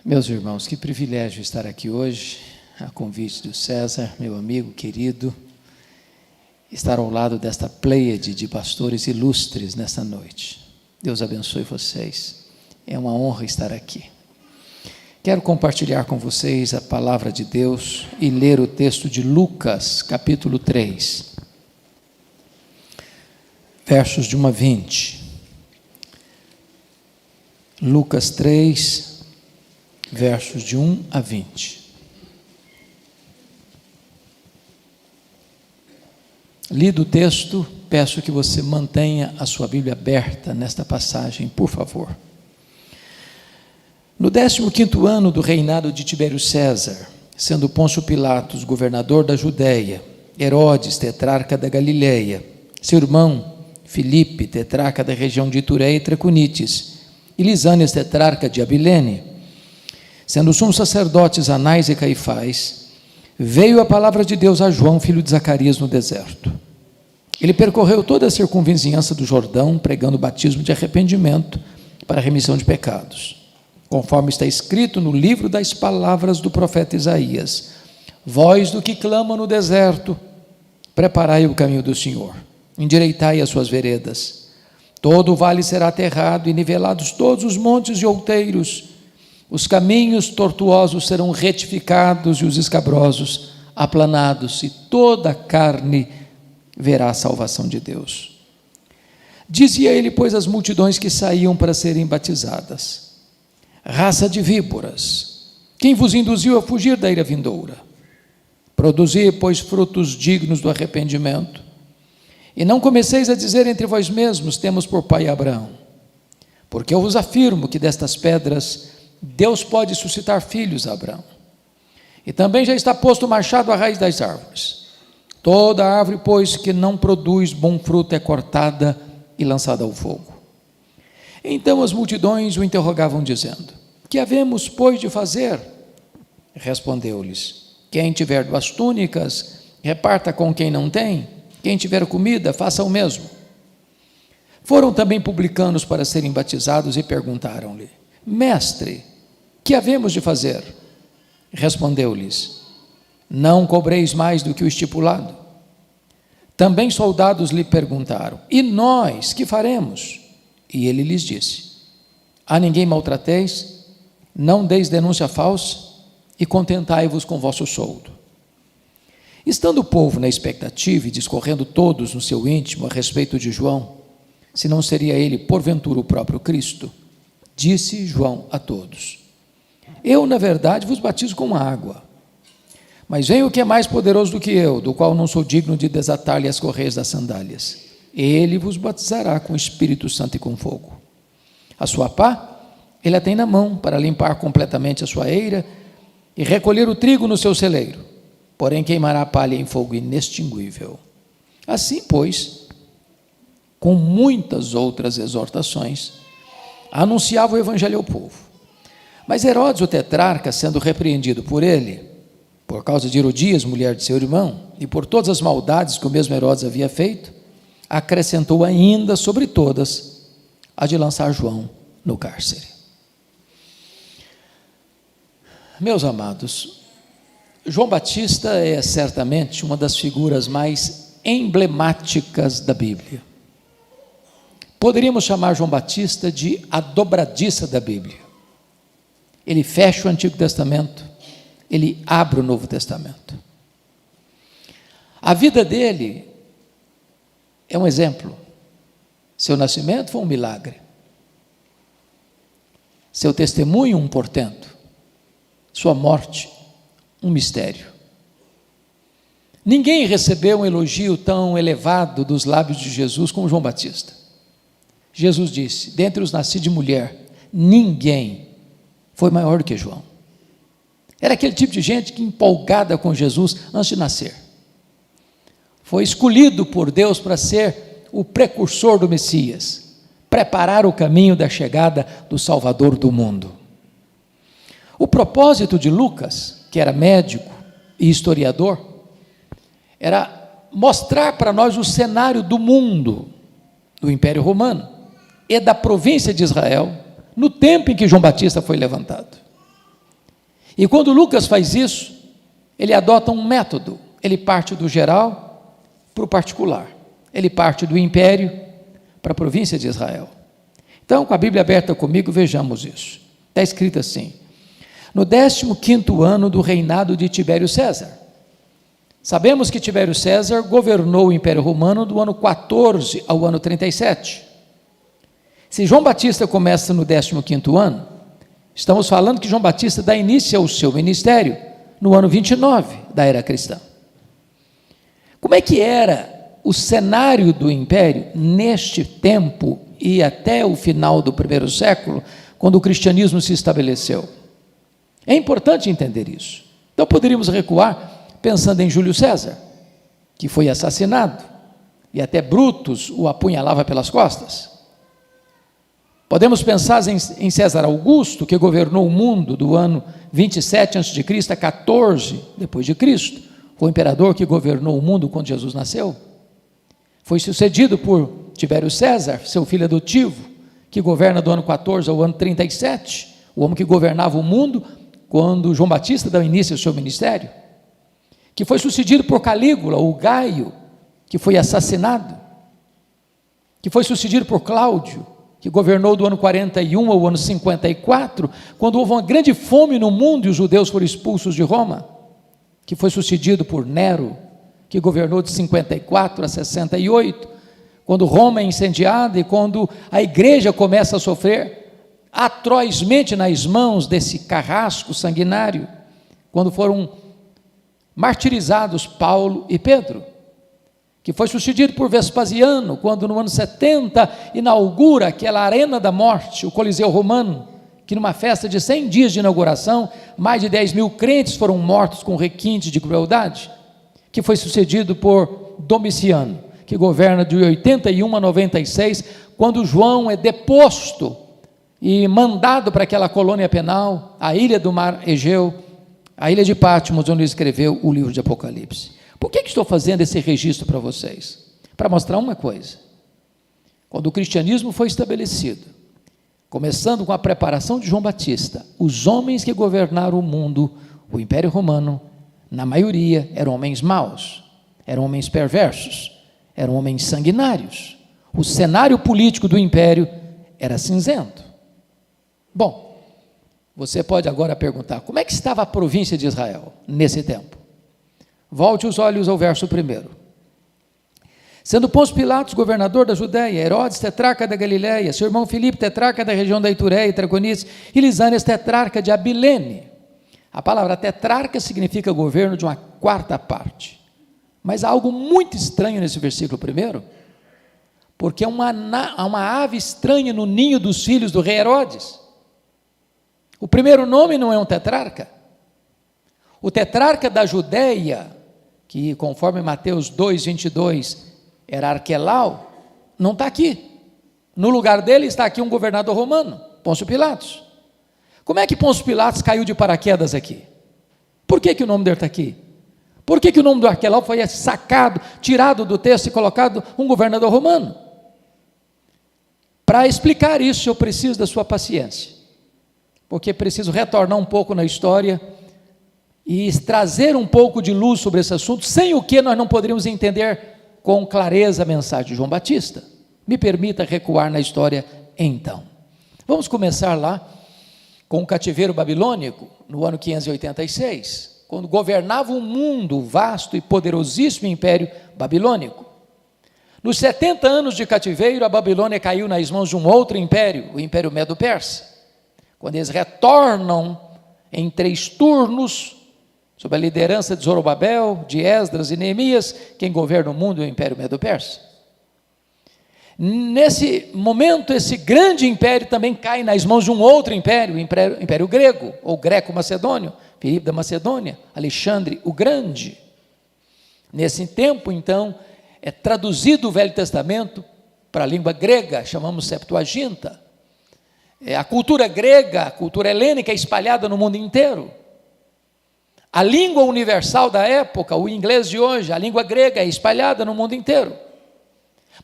Meus irmãos, que privilégio estar aqui hoje, a convite do César, meu amigo querido, estar ao lado desta pleiade de pastores ilustres nesta noite. Deus abençoe vocês, é uma honra estar aqui. Quero compartilhar com vocês a palavra de Deus e ler o texto de Lucas, capítulo 3, versos de 1 a 20. Lucas 3, versos de 1 a 20. Lido o texto, peço que você mantenha a sua Bíblia aberta nesta passagem, por favor. No 15º ano do reinado de Tibério César, sendo Pôncio Pilatos governador da Judéia, Herodes, tetrarca da Galileia, seu irmão Filipe, tetrarca da região de Itureia e Traconites, e Lisânias, tetrarca de Abilene, sendo sumos sacerdotes Anás e Caifás, veio a palavra de Deus a João, filho de Zacarias, no deserto. Ele percorreu toda a circunvizinhança do Jordão, pregando o batismo de arrependimento para a remissão de pecados, conforme está escrito no livro das palavras do profeta Isaías: voz do que clama no deserto, preparai o caminho do Senhor, endireitai as suas veredas. Todo o vale será aterrado e nivelados todos os montes e outeiros. Os caminhos tortuosos serão retificados e os escabrosos aplanados, e toda a carne verá a salvação de Deus. Dizia ele, pois, às multidões que saíam para serem batizadas: raça de víboras, quem vos induziu a fugir da ira vindoura? Produzi, pois, frutos dignos do arrependimento, e não comeceis a dizer entre vós mesmos: temos por pai Abraão. Porque eu vos afirmo que destas pedras Deus pode suscitar filhos a Abraão. E também já está posto o machado à raiz das árvores. Toda árvore, pois, que não produz bom fruto é cortada e lançada ao fogo. Então as multidões o interrogavam, dizendo: que havemos, pois, de fazer? Respondeu-lhes: quem tiver 2 túnicas, reparta com quem não tem. Quem tiver comida, faça o mesmo. Foram também publicanos para serem batizados e perguntaram-lhe: mestre, que havemos de fazer? Respondeu-lhes: não cobreis mais do que o estipulado. Também soldados lhe perguntaram: e nós, que faremos? E ele lhes disse: a ninguém maltrateis, não deis denúncia falsa, e contentai-vos com vosso soldo. Estando o povo na expectativa e discorrendo todos no seu íntimo a respeito de João, se não seria ele porventura o próprio Cristo, disse João a todos: eu, na verdade, vos batizo com água, mas vem o que é mais poderoso do que eu, do qual não sou digno de desatar-lhe as correias das sandálias. Ele vos batizará com o Espírito Santo e com fogo. A sua pá, ele a tem na mão, para limpar completamente a sua eira e recolher o trigo no seu celeiro, porém queimará a palha em fogo inextinguível. Assim, pois, com muitas outras exortações, anunciava o evangelho ao povo. Mas Herodes, o tetrarca, sendo repreendido por ele, por causa de Herodias, mulher de seu irmão, e por todas as maldades que o mesmo Herodes havia feito, acrescentou ainda sobre todas a de lançar João no cárcere. Meus amados, João Batista é certamente uma das figuras mais emblemáticas da Bíblia. Poderíamos chamar João Batista de a dobradiça da Bíblia. Ele fecha o Antigo Testamento, ele abre o Novo Testamento. A vida dele é um exemplo. Seu nascimento foi um milagre. Seu testemunho, um portento. Sua morte, um mistério. Ninguém recebeu um elogio tão elevado dos lábios de Jesus como João Batista. Jesus disse: dentre os nascidos de mulher, ninguém foi maior do que João. Era aquele tipo de gente que, empolgada com Jesus antes de nascer, foi escolhido por Deus para ser o precursor do Messias, preparar o caminho da chegada do Salvador do mundo. O propósito de Lucas, que era médico e historiador, era mostrar para nós o cenário do mundo, do Império Romano e da província de Israel, no tempo em que João Batista foi levantado. E quando Lucas faz isso, ele adota um método. Ele parte do geral para o particular. Ele parte do império para a província de Israel. Então, com a Bíblia aberta comigo, vejamos isso. Está escrito assim: no 15º ano do reinado de Tibério César. Sabemos que Tibério César governou o Império Romano do ano 14 ao ano 37. Se João Batista começa no 15º ano, estamos falando que João Batista dá início ao seu ministério no ano 29 da era cristã. Como é que era o cenário do império neste tempo e até o final do primeiro século, quando o cristianismo se estabeleceu? É importante entender isso. Então poderíamos recuar pensando em Júlio César, que foi assassinado, e até Brutus o apunhalava pelas costas. Podemos pensar em César Augusto, que governou o mundo do ano 27 a.C. a 14 depois de Cristo. Foi o imperador que governou o mundo quando Jesus nasceu. Foi sucedido por Tibério César, seu filho adotivo, que governa do ano 14 ao ano 37, o homem que governava o mundo quando João Batista deu início ao seu ministério, que foi sucedido por Calígula, o Gaio, que foi assassinado, que foi sucedido por Cláudio, que governou do ano 41 ao ano 54, quando houve uma grande fome no mundo e os judeus foram expulsos de Roma, que foi sucedido por Nero, que governou de 54 a 68, quando Roma é incendiada e quando a igreja começa a sofrer atrozmente nas mãos desse carrasco sanguinário, quando foram martirizados Paulo e Pedro, que foi sucedido por Vespasiano, quando no ano 70 inaugura aquela arena da morte, o Coliseu Romano, que numa festa de 100 dias de inauguração, mais de 10.000 crentes foram mortos com requintes de crueldade, que foi sucedido por Domiciano, que governa de 81 a 96, quando João é deposto e mandado para aquela colônia penal, a ilha do mar Egeu, a ilha de Patmos, onde ele escreveu o livro de Apocalipse. Por que estou fazendo esse registro para vocês? Para mostrar uma coisa: quando o cristianismo foi estabelecido, começando com a preparação de João Batista, os homens que governaram o mundo, o Império Romano, na maioria eram homens maus, eram homens perversos, eram homens sanguinários. O cenário político do império era cinzento. Bom, você pode agora perguntar, como é que estava a província de Israel nesse tempo? Volte os olhos ao verso 1. Sendo Pôncio Pilatos governador da Judéia, Herodes tetrarca da Galiléia, seu irmão Filipe tetrarca da região da Itureia e Traconites, e Lisânias tetrarca de Abilene. A palavra tetrarca significa governo de uma quarta parte. Mas há algo muito estranho nesse versículo 1, porque há uma ave estranha no ninho dos filhos do rei Herodes. O primeiro nome não é um tetrarca. O tetrarca da Judéia, que conforme Mateus 2:22 era Arquelau, não está aqui. No lugar dele está aqui um governador romano, Pôncio Pilatos. Como é que Pôncio Pilatos caiu de paraquedas aqui? Por que o nome dele está aqui? Por que o nome do Arquelau foi sacado, tirado do texto e colocado um governador romano? Para explicar isso, eu preciso da sua paciência, porque preciso retornar um pouco na história e trazer um pouco de luz sobre esse assunto, sem o que nós não poderíamos entender com clareza a mensagem de João Batista. Me permita recuar na história então. Vamos começar lá com o cativeiro babilônico, no ano 586, quando governava o mundo, o vasto e poderosíssimo império babilônico. Nos 70 anos de cativeiro, a Babilônia caiu nas mãos de um outro império, o Império Medo-Persa. Quando eles retornam em 3 turnos, sob a liderança de Zorobabel, de Esdras e Neemias, quem governa o mundo é o Império Medo-Persa. Nesse momento, esse grande império também cai nas mãos de um outro império, o Império Grego, ou Greco-Macedônio, Filipe da Macedônia, Alexandre o Grande. Nesse tempo, então, é traduzido o Velho Testamento para a língua grega, chamamos Septuaginta. A cultura grega, a cultura helênica é espalhada no mundo inteiro. A língua universal da época, o inglês de hoje, a língua grega é espalhada no mundo inteiro.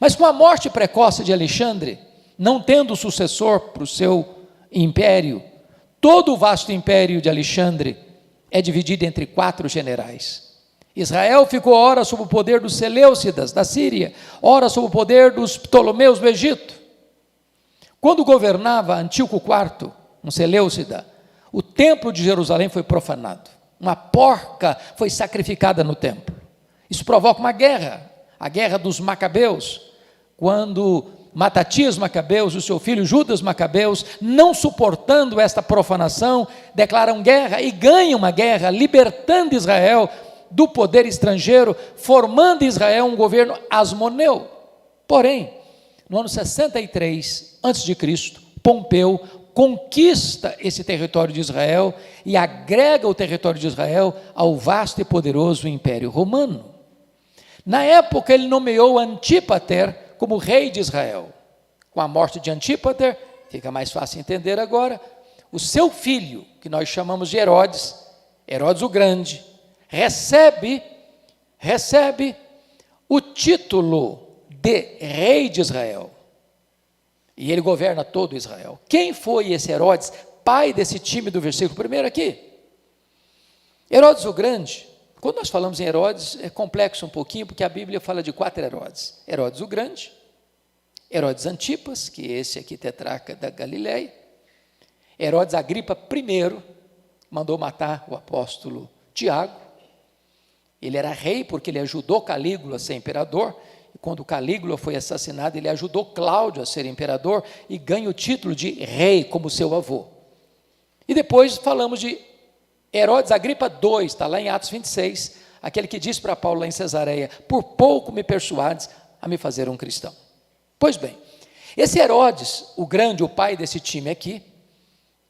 Mas com a morte precoce de Alexandre, não tendo sucessor para o seu império, Todo o vasto império de Alexandre é dividido entre 4 generais. Israel ficou ora sob o poder dos Seleucidas, da Síria, ora sob o poder dos Ptolomeus do Egito. Quando governava Antíoco IV, um Seleucida, o templo de Jerusalém foi profanado. Uma porca foi sacrificada no templo. Isso provoca uma guerra, a guerra dos Macabeus, quando Matatias Macabeus e o seu filho Judas Macabeus, não suportando esta profanação, declaram guerra e ganham uma guerra, libertando Israel do poder estrangeiro, formando Israel um governo asmoneu. Porém, no ano 63 a.C., Pompeu conquista esse território de Israel e agrega o território de Israel ao vasto e poderoso Império Romano. Na época, ele nomeou Antípater como rei de Israel. Com a morte de Antípater, fica mais fácil entender agora, o seu filho, que nós chamamos de Herodes, Herodes o Grande, recebe o título de rei de Israel. E ele governa todo Israel. Quem foi esse Herodes, pai desse time do versículo 1 aqui? Herodes o Grande. Quando nós falamos em Herodes, é complexo um pouquinho, porque a Bíblia fala de 4 Herodes. Herodes o Grande, Herodes Antipas, que esse aqui tetrarca da Galileia. Herodes Agripa I mandou matar o apóstolo Tiago. Ele era rei porque ele ajudou Calígula a ser imperador. E quando Calígula foi assassinado, ele ajudou Cláudio a ser imperador e ganha o título de rei como seu avô. E depois falamos de Herodes Agripa II, está lá em Atos 26, aquele que disse para Paulo lá em Cesareia: por pouco me persuades a me fazer um cristão. Pois bem, esse Herodes, o grande, o pai desse time aqui,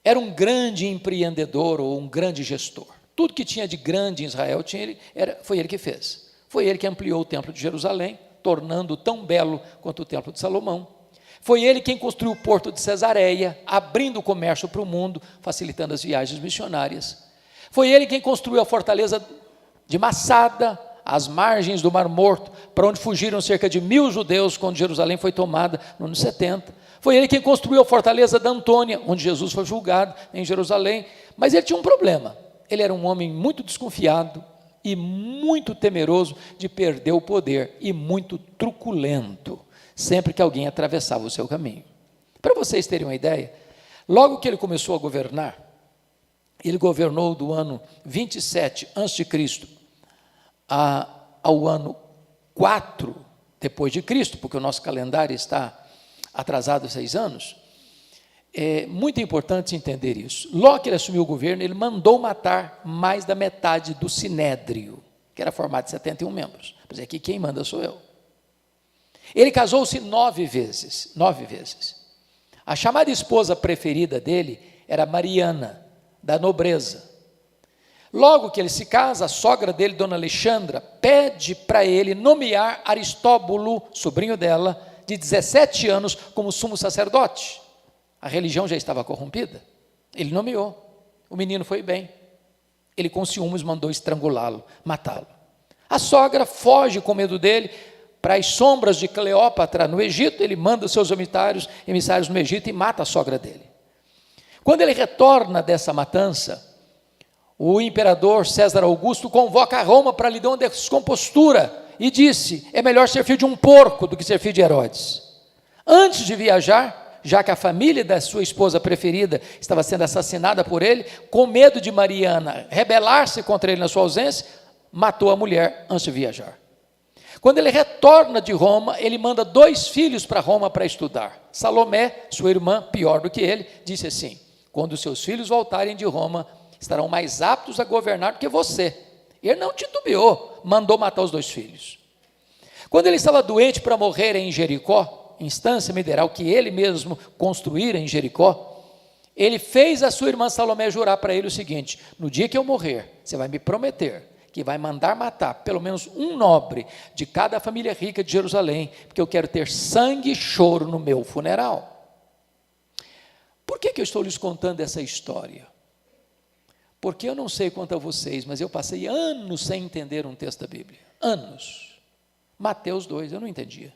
era um grande empreendedor ou um grande gestor. Tudo que tinha de grande em Israel foi ele que fez. Foi ele que ampliou o templo de Jerusalém, tornando-o tão belo quanto o templo de Salomão. Foi ele quem construiu o porto de Cesareia, abrindo o comércio para o mundo, facilitando as viagens missionárias. Foi ele quem construiu a fortaleza de Massada, às margens do Mar Morto, para onde fugiram cerca de 1000 judeus quando Jerusalém foi tomada no ano 70. Foi ele quem construiu a fortaleza da Antônia, onde Jesus foi julgado em Jerusalém. Mas ele tinha um problema. Ele era um homem muito desconfiado e muito temeroso de perder o poder e muito truculento, sempre que alguém atravessava o seu caminho. Para vocês terem uma ideia, logo que ele começou a governar, ele governou do ano 27 a.C. ao ano 4 depois de Cristo, porque o nosso calendário está atrasado 6 anos. É muito importante entender isso. Logo que ele assumiu o governo, ele mandou matar mais da metade do Sinédrio, que era formado de 71 membros. Mas aqui quem manda sou eu. Ele casou-se 9 vezes. A chamada esposa preferida dele era Mariana, da nobreza. Logo que ele se casa, a sogra dele, Dona Alexandra, pede para ele nomear Aristóbulo, sobrinho dela, de 17 anos, como sumo sacerdote. A religião já estava corrompida. Ele nomeou. O menino foi bem. Ele, com ciúmes, mandou estrangulá-lo, matá-lo. A sogra foge com medo dele para as sombras de Cleópatra no Egito. Ele manda seus emissários no Egito e mata a sogra dele. Quando ele retorna dessa matança, o imperador César Augusto convoca a Roma para lhe dar uma descompostura e disse: é melhor ser filho de um porco do que ser filho de Herodes. Antes de viajar, já que a família da sua esposa preferida estava sendo assassinada por ele, com medo de Mariana rebelar-se contra ele na sua ausência, matou a mulher antes de viajar. Quando ele retorna de Roma, ele manda 2 filhos para Roma para estudar. Salomé, sua irmã, pior do que ele, disse assim: quando seus filhos voltarem de Roma, estarão mais aptos a governar do que você. Ele não titubeou, mandou matar os 2 filhos. Quando ele estava doente para morrer em Jericó, instância mineral que ele mesmo construíra em Jericó, ele fez a sua irmã Salomé jurar para ele o seguinte: no dia que eu morrer, você vai me prometer que vai mandar matar pelo menos um nobre de cada família rica de Jerusalém, porque eu quero ter sangue e choro no meu funeral. Por que eu estou lhes contando essa história? Porque eu não sei quanto a vocês, mas eu passei anos sem entender um texto da Bíblia. Anos. Mateus 2, eu não entendia.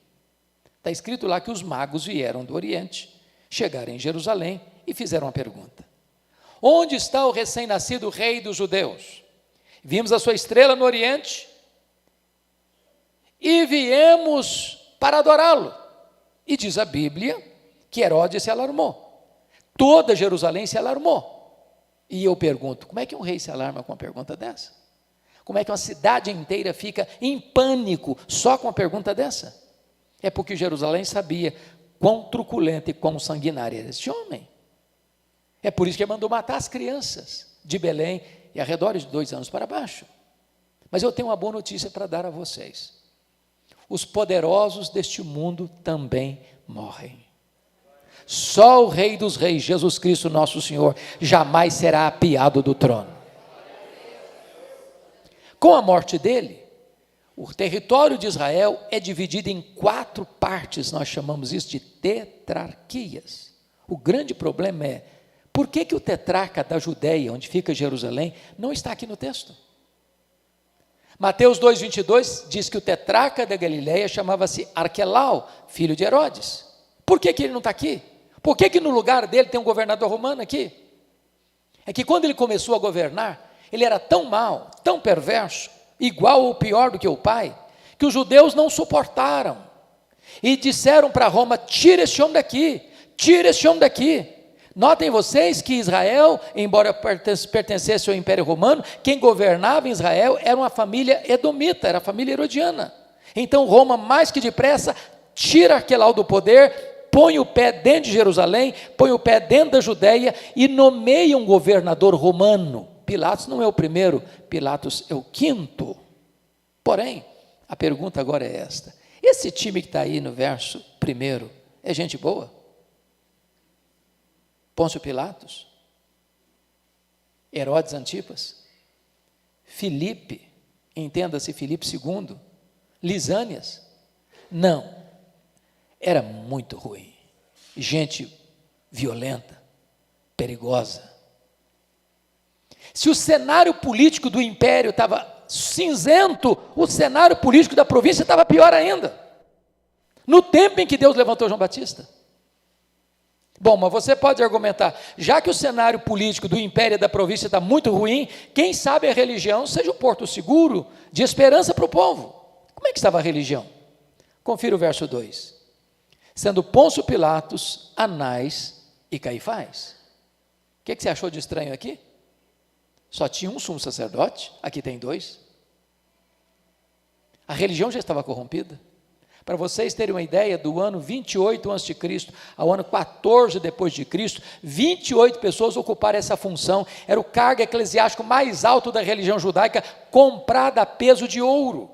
Está escrito lá que os magos vieram do Oriente, chegaram em Jerusalém e fizeram uma pergunta: Onde está o recém-nascido rei dos judeus? Vimos a sua estrela no oriente e viemos para adorá-lo. E diz a Bíblia que Herodes se alarmou. Toda Jerusalém se alarmou. E eu pergunto, como é que um rei se alarma com uma pergunta dessa? Como é que uma cidade inteira fica em pânico só com uma pergunta dessa? É porque Jerusalém sabia quão truculento e quão sanguinário era este homem. É por isso que ele mandou matar as crianças de Belém e arredores de 2 anos para baixo. Mas eu tenho uma boa notícia para dar a vocês. Os poderosos deste mundo também morrem. Só o Rei dos Reis, Jesus Cristo nosso Senhor, jamais será apiado do trono. Com a morte dele, o território de Israel é dividido em 4 partes, nós chamamos isso de tetrarquias. O grande problema é, por que o tetrarca da Judeia, onde fica Jerusalém, não está aqui no texto? Mateus 2,22 diz que o tetrarca da Galileia chamava-se Arquelau, filho de Herodes. Por que ele não está aqui? Por que no lugar dele tem um governador romano aqui? É que quando ele começou a governar, ele era tão mau, tão perverso, igual ou pior do que o pai, que os judeus não suportaram. E disseram para Roma, tira esse homem daqui, tira esse homem daqui. Notem vocês que Israel, embora pertencesse ao Império Romano, quem governava em Israel era uma família edomita, era a família herodiana. Então Roma, mais que depressa, tira Arquelau do poder, põe o pé dentro de Jerusalém, põe o pé dentro da Judéia e nomeia um governador romano. Pilatos não é o primeiro, Pilatos é o 5º. Porém, a pergunta agora é esta: esse time que está aí no verso 1 é gente boa? Pôncio Pilatos, Herodes Antipas, Filipe, entenda-se Filipe II, Lisânias? Não, era muito ruim, gente violenta, perigosa. Se o cenário político do império estava cinzento, o cenário político da província estava pior ainda, no tempo em que Deus levantou João Batista. Bom, mas você pode argumentar, já que o cenário político do império e da província está muito ruim, quem sabe a religião seja o porto seguro de esperança para o povo. Como é que estava a religião? Confira o verso 2. Sendo Pôncio Pilatos, Anás e Caifás. O que você achou de estranho aqui? Só tinha um sumo sacerdote, aqui tem 2. A religião já estava corrompida. Para vocês terem uma ideia, do ano 28 a.C. ao ano 14 depois de Cristo, 28 pessoas ocuparam essa função. Era o cargo eclesiástico mais alto da religião judaica, comprado a peso de ouro.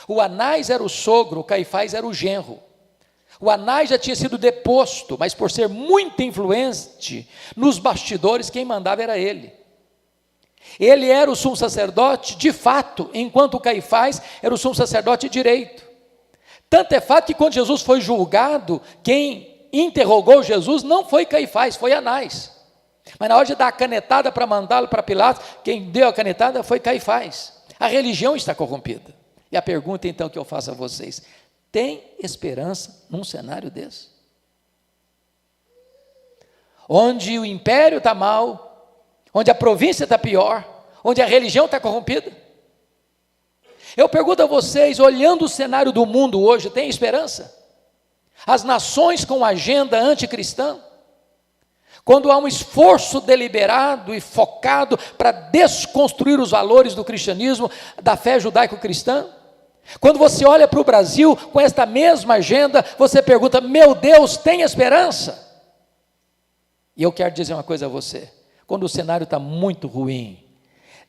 O Anás era o sogro, o Caifás era o genro. O Anás já tinha sido deposto, mas por ser muito influente nos bastidores, quem mandava era ele. Ele era o sumo sacerdote de fato, enquanto o Caifás era o sumo sacerdote direito. Tanto é fato que quando Jesus foi julgado, quem interrogou Jesus não foi Caifás, foi Anás. Mas na hora de dar a canetada para mandá-lo para Pilatos, quem deu a canetada foi Caifás. A religião está corrompida. E a pergunta então que eu faço a vocês: tem esperança num cenário desse? Onde o império está mal, onde a província está pior, onde a religião está corrompida? Eu pergunto a vocês, olhando o cenário do mundo hoje, tem esperança? As nações com agenda anticristã, quando há um esforço deliberado e focado para desconstruir os valores do cristianismo, da fé judaico-cristã, quando você olha para o Brasil com esta mesma agenda, você pergunta, meu Deus, tem esperança? E eu quero dizer uma coisa a você, quando o cenário está muito ruim,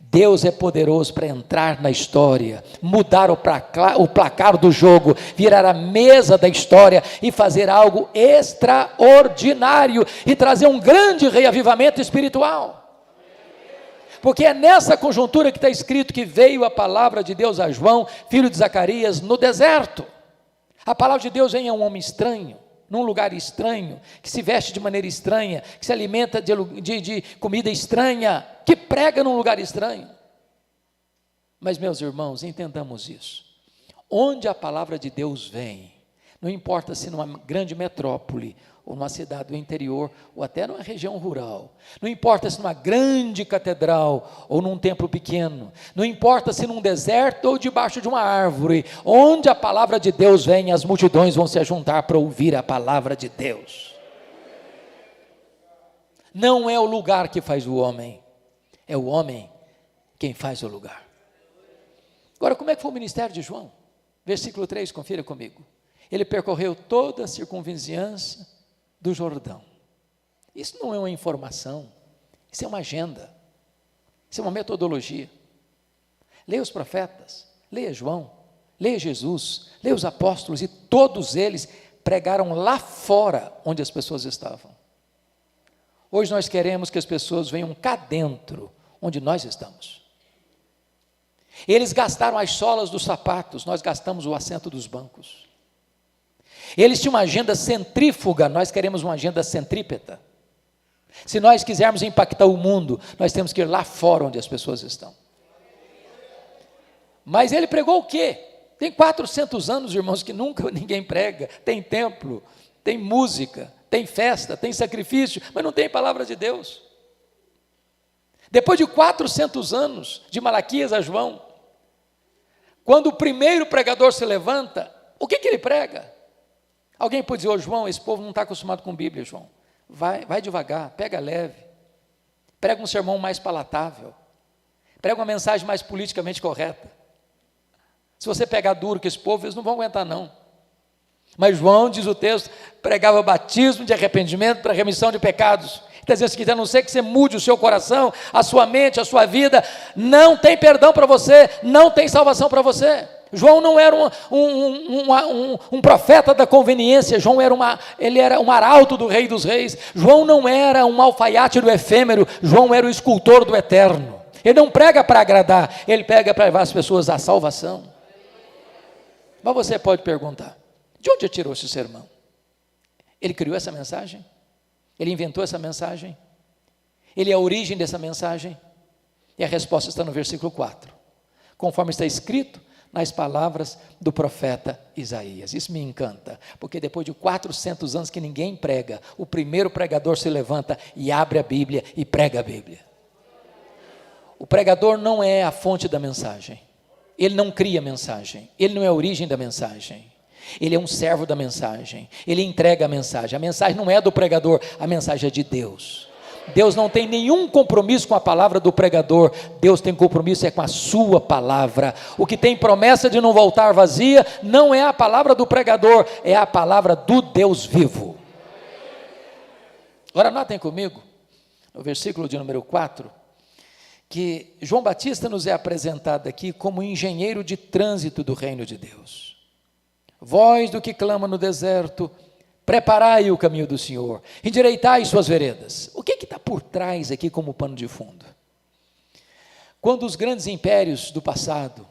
Deus é poderoso para entrar na história, mudar o placar do jogo, virar a mesa da história e fazer algo extraordinário e trazer um grande reavivamento espiritual. Porque é nessa conjuntura que está escrito que veio a palavra de Deus a João, filho de Zacarias, no deserto. A palavra de Deus vem a um homem estranho, num lugar estranho, que se veste de maneira estranha, que se alimenta de comida estranha, que prega num lugar estranho. Mas, meus irmãos, entendamos isso. Onde a palavra de Deus vem, não importa se numa grande metrópole ou numa cidade do interior, ou até numa região rural. Não importa se numa grande catedral, ou num templo pequeno. Não importa se num deserto ou debaixo de uma árvore. Onde a palavra de Deus vem, as multidões vão se ajuntar para ouvir a palavra de Deus. Não é o lugar que faz o homem, é o homem quem faz o lugar. Agora, como é que foi o ministério de João? Versículo 3, confira comigo. Ele percorreu toda a circunvizinhança do Jordão. Isso não é uma informação, isso é uma agenda, isso é uma metodologia. Leia os profetas, leia João, leia Jesus, leia os apóstolos, e todos eles pregaram lá fora onde as pessoas estavam. Hoje nós queremos que as pessoas venham cá dentro, onde nós estamos. Eles gastaram as solas dos sapatos, nós gastamos o assento dos bancos. Eles tinham uma agenda centrífuga, nós queremos uma agenda centrípeta. Se nós quisermos impactar o mundo, nós temos que ir lá fora onde as pessoas estão. Mas ele pregou o quê? Tem 400 anos, irmãos, que nunca ninguém prega. Tem templo, tem música, tem festa, tem sacrifício, mas não tem palavra de Deus. Depois de 400 anos, de Malaquias a João, quando o primeiro pregador se levanta, o que ele prega? Alguém pode dizer: ô João, esse povo não está acostumado com Bíblia, João. Vai devagar, pega leve, prega um sermão mais palatável, prega uma mensagem mais politicamente correta. Se você pegar duro com esse povo, eles não vão aguentar não. Mas João, diz o texto, pregava batismo de arrependimento para remissão de pecados. Está dizendo o seguinte: a não ser que você mude o seu coração, a sua mente, a sua vida, não tem perdão para você, não tem salvação para você. João não era um profeta da conveniência. João ele era um arauto do Rei dos Reis. João não era um alfaiate do efêmero. João era o escultor do eterno. Ele não prega para agradar, ele prega para levar as pessoas à salvação. Mas você pode perguntar: de onde tirou esse sermão? Ele criou essa mensagem? Ele inventou essa mensagem? Ele é a origem dessa mensagem? E a resposta está no versículo 4, conforme está escrito nas palavras do profeta Isaías. Isso me encanta, porque depois de 400 anos que ninguém prega, o primeiro pregador se levanta e abre a Bíblia e prega a Bíblia. O pregador não é a fonte da mensagem, ele não cria a mensagem, ele não é a origem da mensagem, ele é um servo da mensagem, ele entrega a mensagem não é do pregador, a mensagem é de Deus. Deus não tem nenhum compromisso com a palavra do pregador, Deus tem compromisso com a sua palavra. O que tem promessa de não voltar vazia, não é a palavra do pregador, é a palavra do Deus vivo. Agora notem comigo, no versículo de número 4, que João Batista nos é apresentado aqui como engenheiro de trânsito do reino de Deus. Voz do que clama no deserto, preparai o caminho do Senhor, endireitai suas veredas. O que está por trás aqui como pano de fundo? Quando os grandes impérios do passado,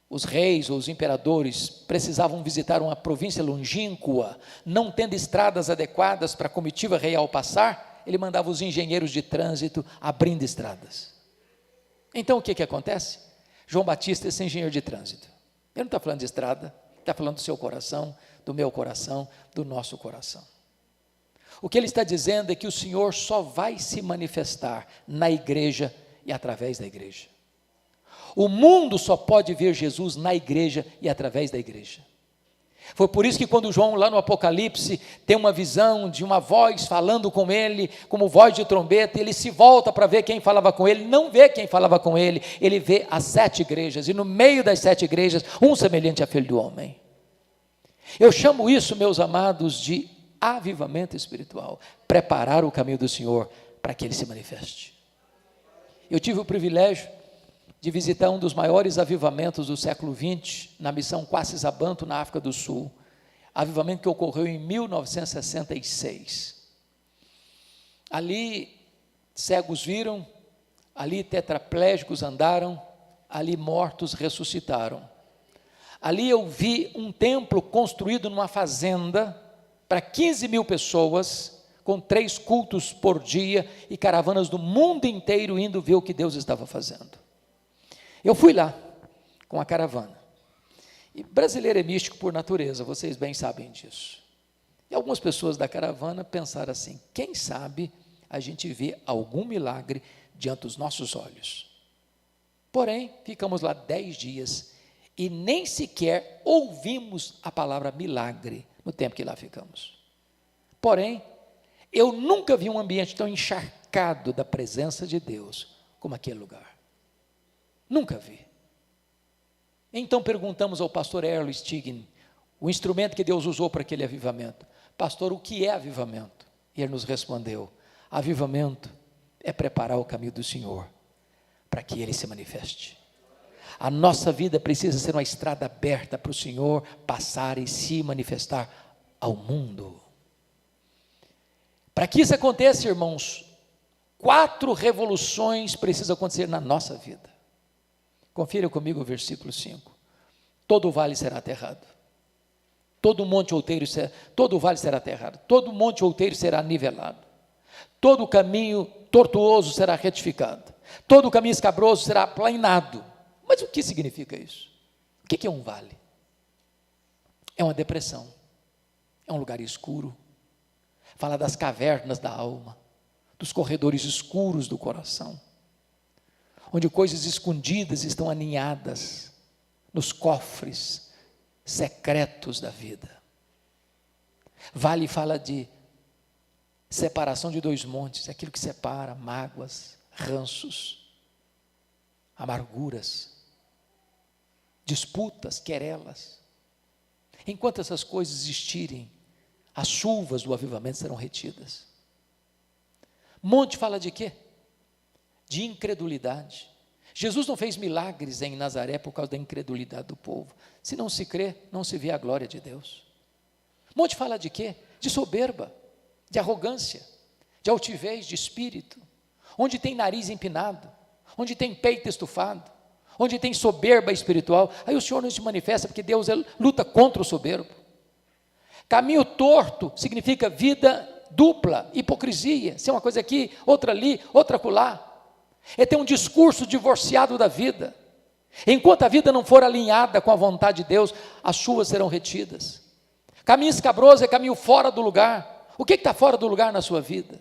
os reis ou os imperadores precisavam visitar uma província longínqua, não tendo estradas adequadas para a comitiva real passar, ele mandava os engenheiros de trânsito abrindo estradas. Então o que acontece? João Batista é esse engenheiro de trânsito. Ele não está falando de estrada, está falando do seu coração, do meu coração, do nosso coração. O que ele está dizendo é que o Senhor só vai se manifestar na igreja e através da igreja. O mundo só pode ver Jesus na igreja e através da igreja. Foi por isso que quando João, lá no Apocalipse, tem uma visão de uma voz falando com ele, como voz de trombeta, ele se volta para ver quem falava com ele, não vê quem falava com ele, ele vê as 7 igrejas, e no meio das 7 igrejas, um semelhante a filho do homem. Eu chamo isso, meus amados, de avivamento espiritual, preparar o caminho do Senhor para que Ele se manifeste. Eu tive o privilégio de visitar um dos maiores avivamentos do século XX, na missão Quacis-Abantu, na África do Sul, avivamento que ocorreu em 1966. Ali, cegos viram, ali tetraplégicos andaram, ali mortos ressuscitaram. Ali eu vi um templo construído numa fazenda, para 15 mil pessoas, com 3 cultos por dia, e caravanas do mundo inteiro indo ver o que Deus estava fazendo. Eu fui lá, com a caravana, e brasileiro é místico por natureza, vocês bem sabem disso. E algumas pessoas da caravana pensaram assim: quem sabe a gente vê algum milagre diante dos nossos olhos. Porém, ficamos lá 10 dias e nem sequer ouvimos a palavra milagre no tempo que lá ficamos. Porém, eu nunca vi um ambiente tão encharcado da presença de Deus como aquele lugar. Nunca vi. Então perguntamos ao pastor Erlo Stign, o instrumento que Deus usou para aquele avivamento: pastor, o que é avivamento? E ele nos respondeu: avivamento é preparar o caminho do Senhor para que Ele se manifeste. A nossa vida precisa ser uma estrada aberta para o Senhor passar e se manifestar ao mundo. Para que isso aconteça, irmãos, 4 revoluções precisam acontecer na nossa vida. Confira comigo o versículo 5. Todo vale será aterrado. Todo vale será aterrado. Todo monte outeiro será nivelado. Todo caminho tortuoso será retificado. Todo caminho escabroso será aplanado. Mas o que significa isso? O que é um vale? É uma depressão. É um lugar escuro. Fala das cavernas da alma, dos corredores escuros do coração, onde coisas escondidas estão aninhadas nos cofres secretos da vida. Vale fala de separação de 2 montes, aquilo que separa, mágoas, ranços, amarguras, disputas, querelas. Enquanto essas coisas existirem, as chuvas do avivamento serão retidas. Monte fala de quê? De incredulidade. Jesus não fez milagres em Nazaré por causa da incredulidade do povo. Se não se crê, não se vê a glória de Deus. Monte fala de quê? De soberba, de arrogância, de altivez de espírito, onde tem nariz empinado, onde tem peito estufado, onde tem soberba espiritual. Aí o Senhor não se manifesta, porque Deus luta contra o soberbo. Caminho torto significa vida dupla, hipocrisia, ser uma coisa aqui, outra ali, outra acolá. É ter um discurso divorciado da vida. Enquanto a vida não for alinhada com a vontade de Deus, as chuvas serão retidas. Caminho escabroso é caminho fora do lugar. O que está fora do lugar na sua vida?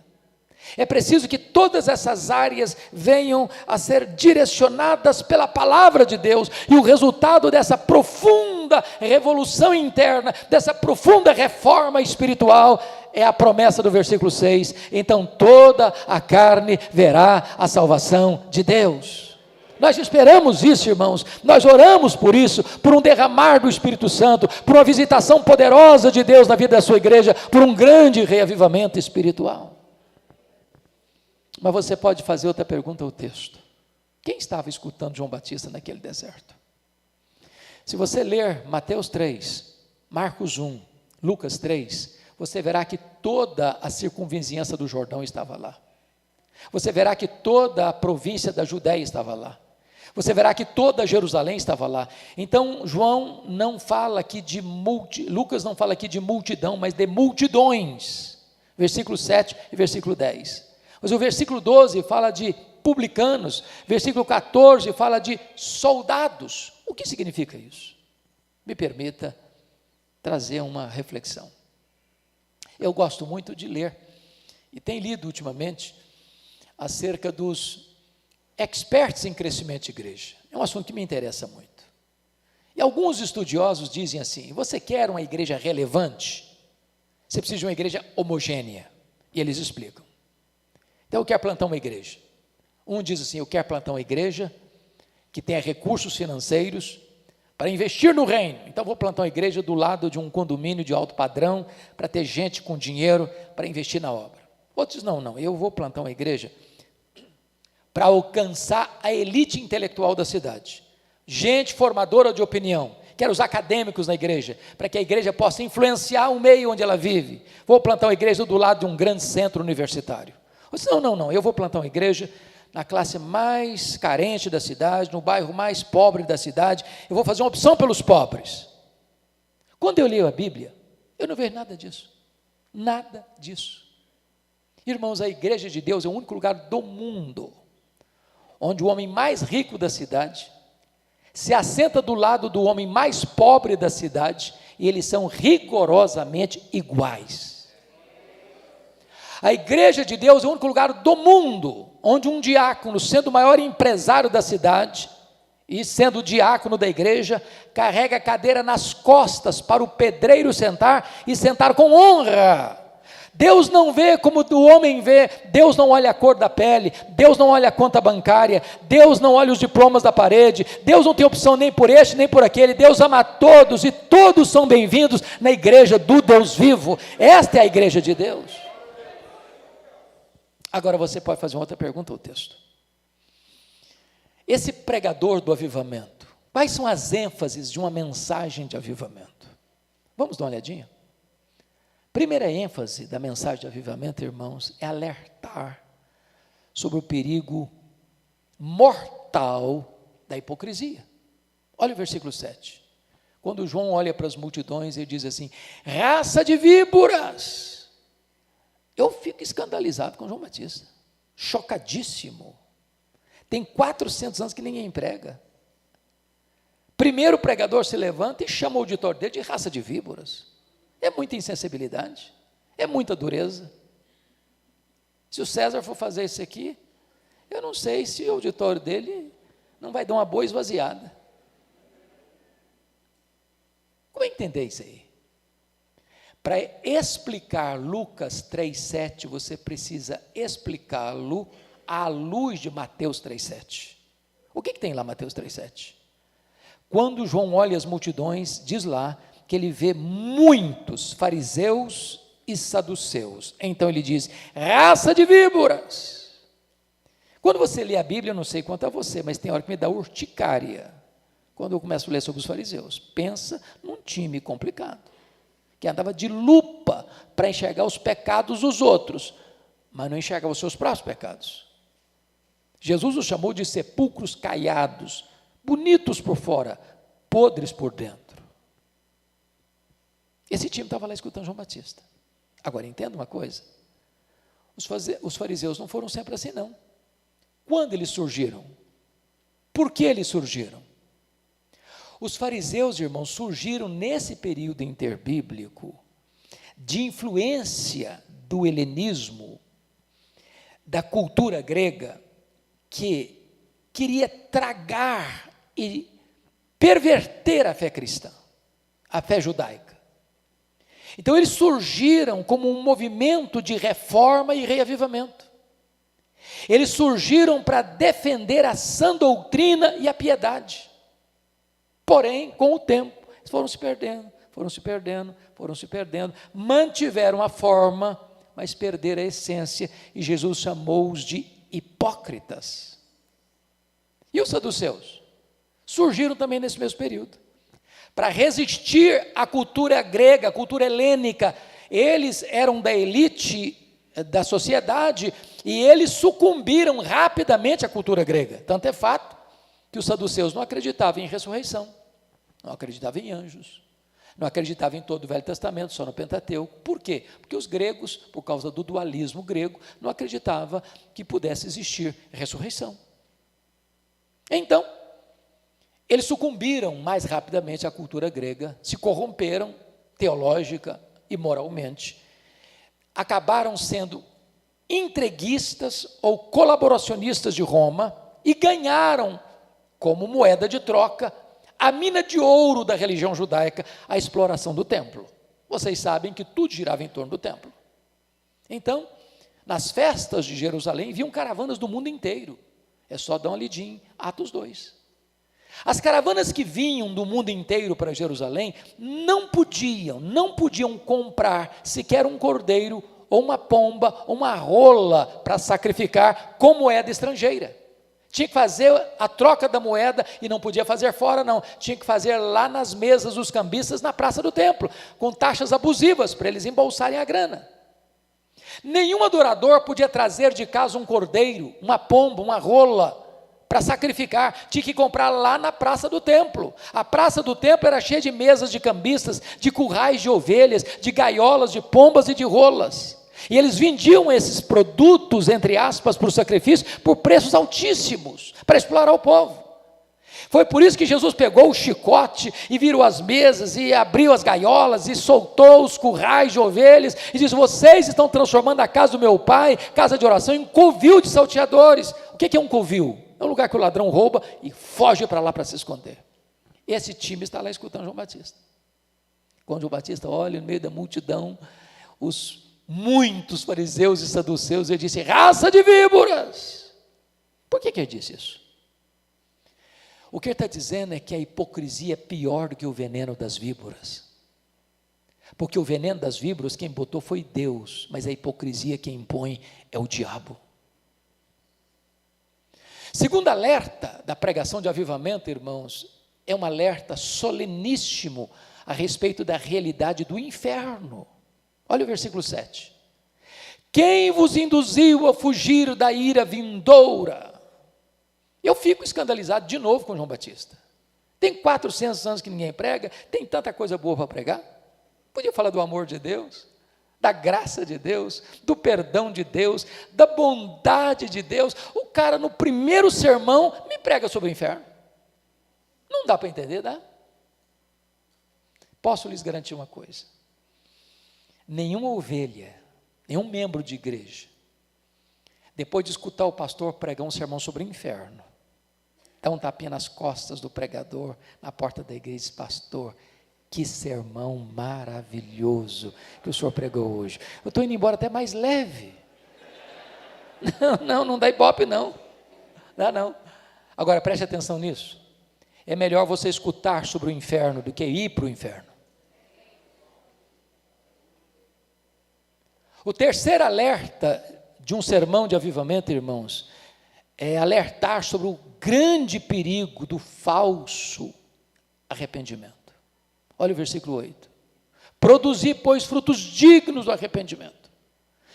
É preciso que todas essas áreas venham a ser direcionadas pela palavra de Deus, e o resultado dessa profunda revolução interna, dessa profunda reforma espiritual, é a promessa do versículo 6, então toda a carne verá a salvação de Deus. Nós esperamos isso, irmãos, nós oramos por isso, por um derramar do Espírito Santo, por uma visitação poderosa de Deus na vida da sua igreja, por um grande reavivamento espiritual. Mas você pode fazer outra pergunta ao texto: quem estava escutando João Batista naquele deserto? Se você ler Mateus 3, Marcos 1, Lucas 3, você verá que toda a circunvizinhança do Jordão estava lá. Você verá que toda a província da Judéia estava lá. Você verá que toda Jerusalém estava lá. Então João não fala aqui de Lucas não fala aqui de multidão, mas de multidões. Versículo 7 e versículo 10. Mas o versículo 12 fala de publicanos, versículo 14 fala de soldados. O que significa isso? Me permita trazer uma reflexão. Eu gosto muito de ler, e tenho lido ultimamente, acerca dos experts em crescimento de igreja. É um assunto que me interessa muito. E alguns estudiosos dizem assim: você quer uma igreja relevante? Você precisa de uma igreja homogênea. E eles explicam. Então eu quero plantar uma igreja. Um diz assim: eu quero plantar uma igreja que tenha recursos financeiros para investir no reino. Então vou plantar uma igreja do lado de um condomínio de alto padrão, para ter gente com dinheiro para investir na obra. Outros não, eu vou plantar uma igreja para alcançar a elite intelectual da cidade, gente formadora de opinião. Quero os acadêmicos na igreja, para que a igreja possa influenciar o meio onde ela vive. Vou plantar uma igreja do lado de um grande centro universitário. Eu disse, não, eu vou plantar uma igreja na classe mais carente da cidade, no bairro mais pobre da cidade. Eu vou fazer uma opção pelos pobres. Quando eu leio a Bíblia, eu não vejo nada disso. Nada disso. Irmãos, a igreja de Deus é o único lugar do mundo onde o homem mais rico da cidade se assenta do lado do homem mais pobre da cidade e eles são rigorosamente iguais. A igreja de Deus é o único lugar do mundo onde um diácono, sendo o maior empresário da cidade e sendo o diácono da igreja, carrega a cadeira nas costas para o pedreiro sentar e sentar com honra. Deus não vê como o homem vê, Deus não olha a cor da pele, Deus não olha a conta bancária, Deus não olha os diplomas da parede, Deus não tem opção nem por este nem por aquele, Deus ama todos e todos são bem-vindos na igreja do Deus vivo. Esta é a igreja de Deus. Agora você pode fazer uma outra pergunta ao texto. Esse pregador do avivamento, quais são as ênfases de uma mensagem de avivamento? Vamos dar uma olhadinha? Primeira ênfase da mensagem de avivamento, irmãos, é alertar sobre o perigo mortal da hipocrisia. Olha o versículo 7. Quando João olha para as multidões, ele diz assim: raça de víboras. Eu fico escandalizado com João Batista, chocadíssimo. Tem 400 anos que ninguém prega. Primeiro o pregador se levanta e chama o auditório dele de raça de víboras. É muita insensibilidade, é muita dureza. Se o César for fazer isso aqui, eu não sei se o auditório dele não vai dar uma boa esvaziada. Como é entender isso aí? Para explicar Lucas 3,7, você precisa explicá-lo à luz de Mateus 3,7. O que tem lá Mateus 3,7? Quando João olha as multidões, diz lá que ele vê muitos fariseus e saduceus. Então ele diz: raça de víboras. Quando você lê a Bíblia, eu não sei quanto a você, mas tem hora que me dá urticária quando eu começo a ler sobre os fariseus. Pensa num time complicado, que andava de lupa para enxergar os pecados dos outros, mas não enxergava os seus próprios pecados. Jesus os chamou de sepulcros caiados, bonitos por fora, podres por dentro. Esse time estava lá escutando João Batista. Agora, entenda uma coisa, os fariseus não foram sempre assim, não. Quando eles surgiram? Por que eles surgiram? Os fariseus, irmãos, surgiram nesse período interbíblico de influência do helenismo, da cultura grega, que queria tragar e perverter a fé cristã, a fé judaica. Então eles surgiram como um movimento de reforma e reavivamento. Eles surgiram para defender a sã doutrina e a piedade. Porém, com o tempo, eles foram se perdendo, mantiveram a forma, mas perderam a essência, e Jesus chamou-os de hipócritas. E os saduceus? Surgiram também nesse mesmo período. Para resistir à cultura grega, à cultura helênica, eles eram da elite da sociedade e eles sucumbiram rapidamente à cultura grega. Tanto é fato que os saduceus não acreditavam em ressurreição, não acreditavam em anjos, não acreditavam em todo o Velho Testamento, só no Pentateuco. Por quê? Porque os gregos, por causa do dualismo grego, não acreditavam que pudesse existir ressurreição. Então, eles sucumbiram mais rapidamente à cultura grega, se corromperam teológica e moralmente, acabaram sendo entreguistas ou colaboracionistas de Roma e ganharam, como moeda de troca, a mina de ouro da religião judaica, a exploração do templo. Vocês sabem que tudo girava em torno do templo. Então, nas festas de Jerusalém, viam caravanas do mundo inteiro. É só dar uma lidinha, Atos 2. As caravanas que vinham do mundo inteiro para Jerusalém não podiam comprar sequer um cordeiro, ou uma pomba, ou uma rola para sacrificar com moeda estrangeira. Tinha que fazer a troca da moeda e não podia fazer fora, não. Tinha que fazer lá nas mesas dos cambistas na praça do templo, com taxas abusivas para eles embolsarem a grana. Nenhum adorador podia trazer de casa um cordeiro, uma pomba, uma rola para sacrificar. Tinha que comprar lá na praça do templo. A praça do templo era cheia de mesas de cambistas, de currais de ovelhas, de gaiolas, de pombas e de rolas. E eles vendiam esses produtos, entre aspas, para o sacrifício, por preços altíssimos, para explorar o povo. Foi por isso que Jesus pegou o chicote e virou as mesas e abriu as gaiolas e soltou os currais de ovelhas e disse: vocês estão transformando a casa do meu pai, casa de oração, em covil de salteadores. O que é um covil? É um lugar que o ladrão rouba e foge para lá para se esconder. Esse time está lá escutando João Batista. Quando João Batista olha no meio da multidão, muitos fariseus e saduceus, ele disse: raça de víboras. Por que ele disse isso? O que ele está dizendo é que a hipocrisia é pior do que o veneno das víboras. Porque o veneno das víboras quem botou foi Deus, mas a hipocrisia quem impõe é o diabo. Segundo alerta da pregação de avivamento, irmãos, é um alerta soleníssimo a respeito da realidade do inferno. Olha o versículo 7. Quem vos induziu a fugir da ira vindoura? Eu fico escandalizado de novo com João Batista. Tem 400 anos que ninguém prega, tem tanta coisa boa para pregar. Podia falar do amor de Deus, da graça de Deus, do perdão de Deus, da bondade de Deus. O cara no primeiro sermão me prega sobre o inferno. Não dá para entender, dá? Posso lhes garantir uma coisa: nenhuma ovelha, nenhum membro de igreja, depois de escutar o pastor pregar um sermão sobre o inferno, dá um tapinha nas costas do pregador, na porta da igreja, e diz: pastor, que sermão maravilhoso que o senhor pregou hoje. Eu estou indo embora até mais leve. Não dá ibope não. Dá não. Agora preste atenção nisso. É melhor você escutar sobre o inferno do que ir para o inferno. O terceiro alerta de um sermão de avivamento, irmãos, é alertar sobre o grande perigo do falso arrependimento. Olha o versículo 8. Produzir, pois, frutos dignos do arrependimento.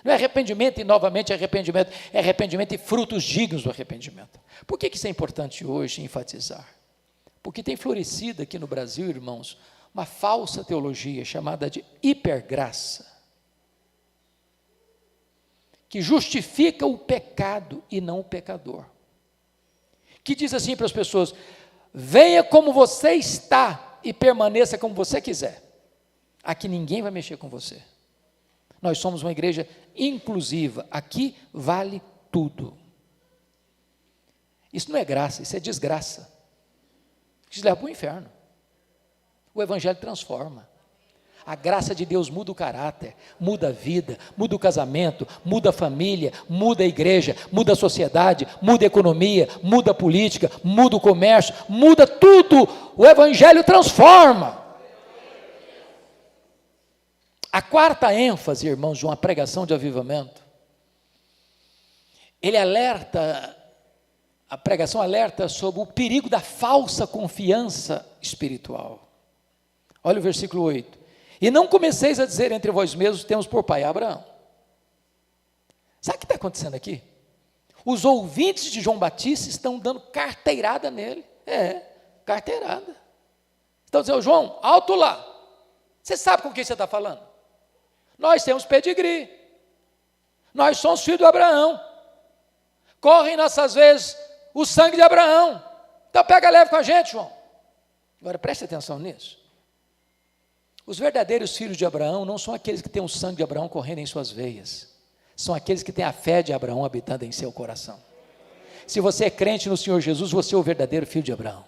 Não é arrependimento e novamente arrependimento, é arrependimento e frutos dignos do arrependimento. Por que isso é importante hoje enfatizar? Porque tem florescido aqui no Brasil, irmãos, uma falsa teologia chamada de hipergraça, que justifica o pecado e não o pecador, que diz assim para as pessoas: venha como você está e permaneça como você quiser, aqui ninguém vai mexer com você. Nós somos uma igreja inclusiva, aqui vale tudo. Isso não é graça, isso é desgraça, isso leva para o inferno. O evangelho transforma. A graça de Deus muda o caráter, muda a vida, muda o casamento, muda a família, muda a igreja, muda a sociedade, muda a economia, muda a política, muda o comércio, muda tudo. O evangelho transforma. A quarta ênfase, irmãos, de uma pregação de avivamento, a pregação alerta sobre o perigo da falsa confiança espiritual. Olha o versículo 8. E não comeceis a dizer entre vós mesmos: temos por pai Abraão. Sabe o que está acontecendo aqui? Os ouvintes de João Batista estão dando carteirada nele. Carteirada. Estão dizendo: João, alto lá. Você sabe com quem você está falando? Nós temos pedigree. Nós somos filhos de Abraão. Corre em nossas vezes o sangue de Abraão. Então pega leve com a gente, João. Agora preste atenção nisso. Os verdadeiros filhos de Abraão não são aqueles que têm o sangue de Abraão correndo em suas veias, são aqueles que têm a fé de Abraão habitando em seu coração. Se você é crente no Senhor Jesus, você é o verdadeiro filho de Abraão.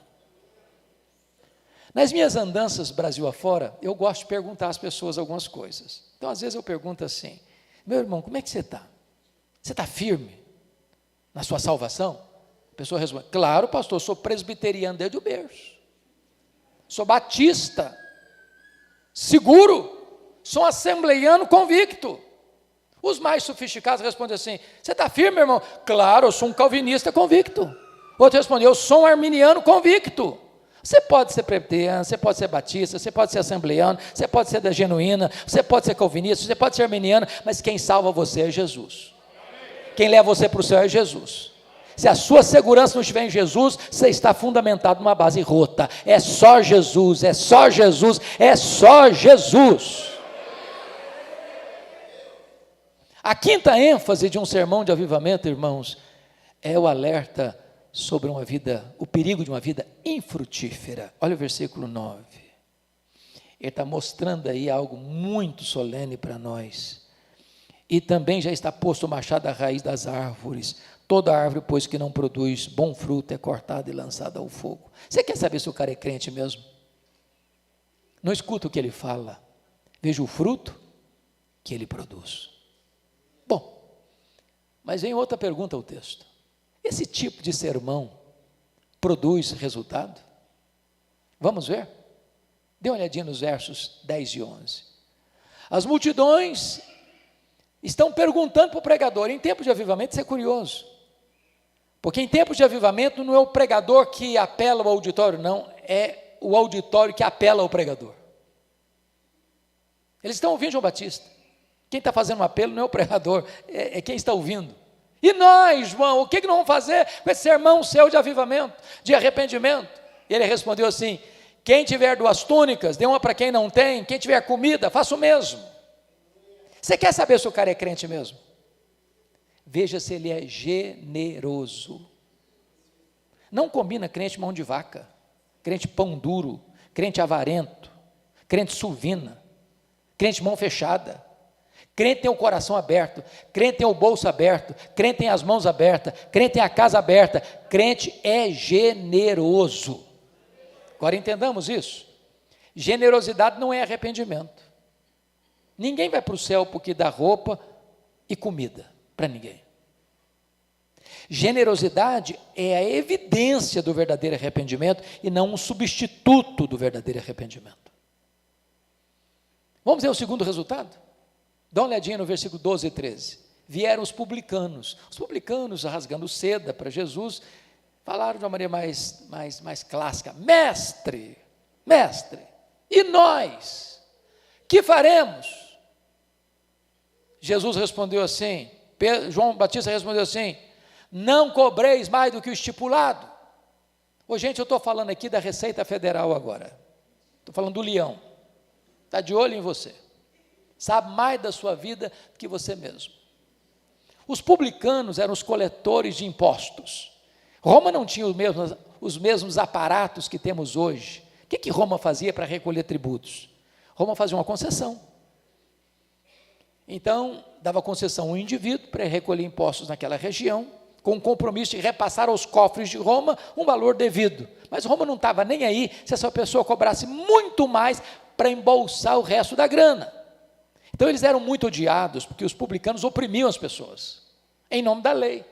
Nas minhas andanças Brasil afora, eu gosto de perguntar às pessoas algumas coisas. Então às vezes eu pergunto assim: meu irmão, como é que você está? Você está firme na sua salvação? A pessoa responde: claro, pastor, sou presbiteriano desde o berço, sou batista, seguro, sou assembleiano convicto. Os mais sofisticados respondem assim: você está firme, meu irmão? Claro, eu sou um calvinista convicto. Outro responde: eu sou um arminiano convicto. Você pode ser presbiteriano, você pode ser batista, você pode ser assembleiano, você pode ser da genuína, você pode ser calvinista, você pode ser arminiano, mas quem salva você é Jesus. Quem leva você para o céu é Jesus. Se a sua segurança não estiver em Jesus, você está fundamentado numa base rota. É só Jesus, é só Jesus, é só Jesus. A quinta ênfase de um sermão de avivamento, irmãos, é o alerta sobre o perigo de uma vida infrutífera. Olha o versículo 9. Ele está mostrando aí algo muito solene para nós. E também já está posto o machado à raiz das árvores. Toda árvore, pois, que não produz bom fruto, é cortada e lançada ao fogo. Você quer saber se o cara é crente mesmo? Não escuta o que ele fala. Veja o fruto que ele produz. Bom, mas vem outra pergunta ao texto. Esse tipo de sermão produz resultado? Vamos ver? Dê uma olhadinha nos versos 10 e 11. As multidões estão perguntando para o pregador. Em tempo de avivamento, isso é curioso. Porque em tempo de avivamento não é o pregador que apela ao auditório, não. É o auditório que apela ao pregador. Eles estão ouvindo João Batista. Quem está fazendo um apelo não é o pregador, é quem está ouvindo. E nós, João, o que nós vamos fazer com esse sermão seu de avivamento, de arrependimento? E ele respondeu assim: quem tiver 2 túnicas, dê uma para quem não tem. Quem tiver comida, faça o mesmo. Você quer saber se o cara é crente mesmo? Veja se ele é generoso. Não combina crente mão de vaca, crente pão duro, crente avarento, crente suvina, crente mão fechada. Crente tem o coração aberto, crente tem o bolso aberto, crente tem as mãos abertas, crente tem a casa aberta. Crente é generoso. Agora entendamos isso. Generosidade não é arrependimento. Ninguém vai para o céu porque dá roupa e comida para ninguém. Generosidade é a evidência do verdadeiro arrependimento e não um substituto do verdadeiro arrependimento. Vamos ver o segundo resultado? Dá uma olhadinha no versículo 12 e 13. Vieram os publicanos rasgando seda para Jesus, falaram de uma maneira mais clássica: mestre, e nós, que faremos? Jesus respondeu assim, João Batista respondeu assim: não cobreis mais do que o estipulado. Ô gente, eu estou falando aqui da Receita Federal agora, estou falando do leão, está de olho em você, sabe mais da sua vida do que você mesmo. Os publicanos eram os coletores de impostos. Roma não tinha os mesmos aparatos que temos hoje. O que Roma fazia para recolher tributos? Roma fazia uma concessão. Então, dava concessão ao indivíduo para recolher impostos naquela região, com o compromisso de repassar aos cofres de Roma um valor devido. Mas Roma não estava nem aí se essa pessoa cobrasse muito mais para embolsar o resto da grana. Então eles eram muito odiados, porque os publicanos oprimiam as pessoas, em nome da lei.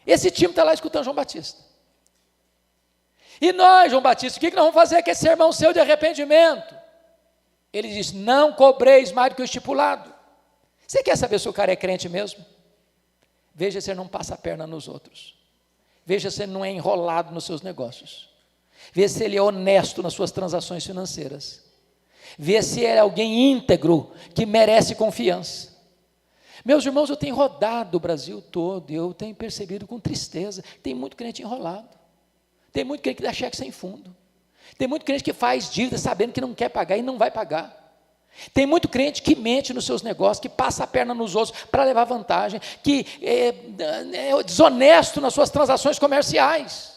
Esse time está lá escutando João Batista. E nós, João Batista, o que nós vamos fazer com esse sermão seu de arrependimento? Ele diz: não cobreis mais do que o estipulado. Você quer saber se o cara é crente mesmo? Veja se ele não passa a perna nos outros. Veja se ele não é enrolado nos seus negócios. Veja se ele é honesto nas suas transações financeiras. Ver se é alguém íntegro, que merece confiança. Meus irmãos, eu tenho rodado o Brasil todo, e eu tenho percebido com tristeza, tem muito crente enrolado, tem muito crente que dá cheque sem fundo, tem muito crente que faz dívida sabendo que não quer pagar e não vai pagar, tem muito crente que mente nos seus negócios, que passa a perna nos outros para levar vantagem, que é desonesto nas suas transações comerciais.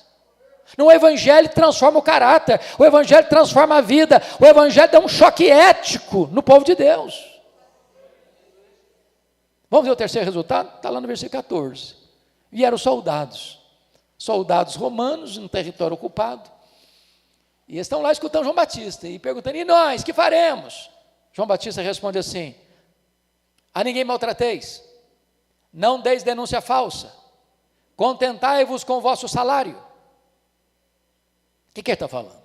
O evangelho transforma o caráter, o evangelho transforma a vida, o evangelho dá um choque ético no povo de Deus. Vamos ver o terceiro resultado? Está lá no versículo 14. Vieram soldados romanos no território ocupado, e estão lá escutando João Batista, e perguntando: e nós, que faremos? João Batista responde assim: a ninguém maltrateis, não deis denúncia falsa, contentai-vos com o vosso salário. O que ele está falando?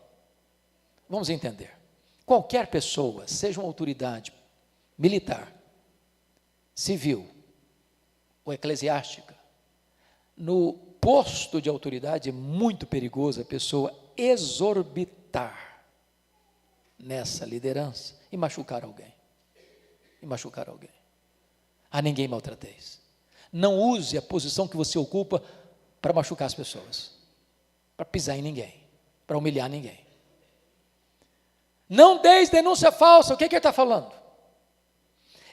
Vamos entender. Qualquer pessoa, seja uma autoridade militar, civil ou eclesiástica, no posto de autoridade é muito perigoso a pessoa exorbitar nessa liderança e machucar alguém. A ninguém maltrateis. Não use a posição que você ocupa para machucar as pessoas, para pisar em ninguém, para humilhar ninguém. Não deis denúncia falsa. O que ele está falando?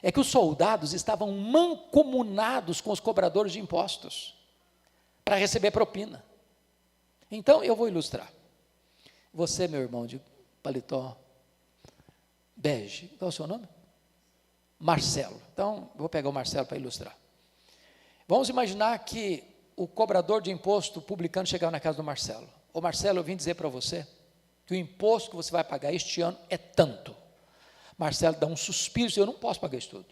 É que os soldados estavam mancomunados com os cobradores de impostos. para receber propina. Então, eu vou ilustrar. Você, meu irmão de paletó bege, qual é o seu nome? Marcelo. Então, vou pegar o Marcelo para ilustrar. Vamos imaginar que o cobrador de imposto publicano chegava na casa do Marcelo. Ô Marcelo, eu vim dizer para você que o imposto que você vai pagar este ano é tanto. Marcelo dá um suspiro e diz, eu não posso pagar isso tudo.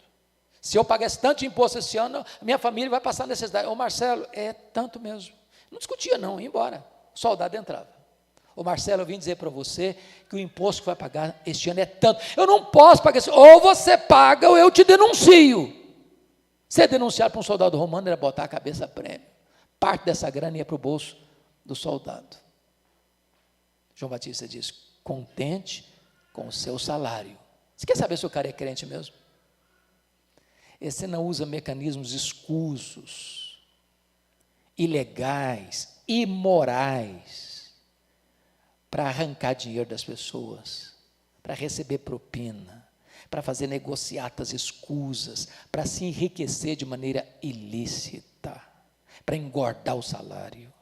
Se eu pagar esse tanto de imposto esse ano, minha família vai passar necessidade. Ô Marcelo, é tanto mesmo. Não discutia não, ia embora. O soldado entrava. Ô Marcelo, eu vim dizer para você que o imposto que vai pagar este ano é tanto. Eu não posso pagar isso. Ou você paga ou eu te denuncio. Ser denunciado para um soldado romano era botar a cabeça a prêmio. Parte dessa grana ia para o bolso do soldado. João Batista diz, contente com o seu salário. Você quer saber se o cara é crente mesmo? Você não usa mecanismos escusos, ilegais, imorais, para arrancar dinheiro das pessoas, para receber propina, para fazer negociatas escusas, para se enriquecer de maneira ilícita, para engordar o salário.